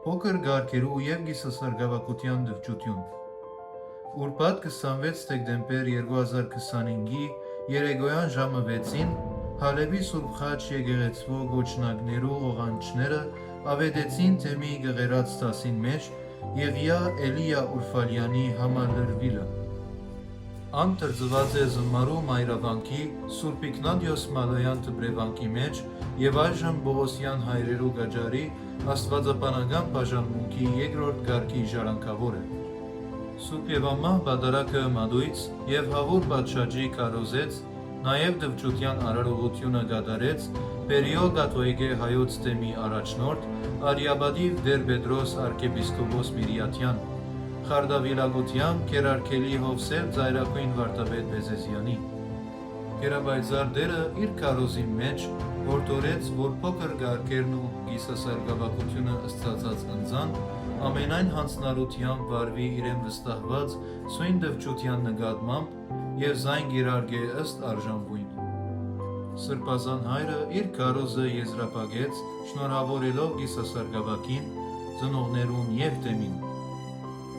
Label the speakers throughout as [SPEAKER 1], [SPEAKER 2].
[SPEAKER 1] Փոքր գարքերու և գիսասարգավակության դվճություն Ուրբաթ 26 դեկտեմբեր 2025-ի երեկոյան ժամը 6-ին Հալեբի Սուրբ Խաչ եկեղեցվո գոչնակներու ողանչները ավետեցին թեմի գղերած տասին մեջ Եղիա Էլիա Ուրֆալյանի համալրվիլը։ Ան տրծված է զմարու մայրավանքի Սուրբ Իգնատիոս Մալոյան դբրևանքի մեջ և այժմ Բողոսյան հայրերու գաջարի աստվածապանական բաժանմունքի երկրորդ գարքի ժառանգավոր է։ Սուրբ և ամահ բադարակը մադույց և հավուր պատշաճի կարոզեց, նաև դվճության արարողությունը գադարեց Պերիո կաթողիկե հայոց թեմի առաջնորդ Արիաբադիվ Տեր Պետրոս arczepiskopos Միրիաթյան, խարդավիլագությամբ կերարկելի Հովսեփ Ծայրագույն վարդապետ Բեզեզյանի։ Գերաբայծար Տերը իր քարոզի մեջ որդորեց, որ փոքր գարքերն ու գիսասարգավակությունը ըսծացած ընձան ամենայն հանձնարարությամբ վարվի իրեն վստահված սույն դվճության նկատմամբ և զայն կիրարկե ըստ արժանվույն։ Սրբազան հայրը իր քարոզը եզրափակեց, շնորհավորելով գիսասարգավակին, ծնողներուն և թեմին։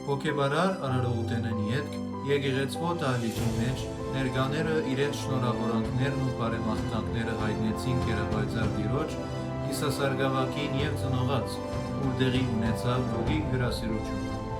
[SPEAKER 1] Հոգեբարար արարողութենեն ետք եկեղեցվո դահլիճի մեջ ներկաները իրենց շնորհավորանքներն ու բարեմաղթանքները հայտնեցին Գերաբայծար Տիրոջ գիսասարգավակին և ծնողած, ուր տեղի ունեցավ լուգի հյուրասիրություն։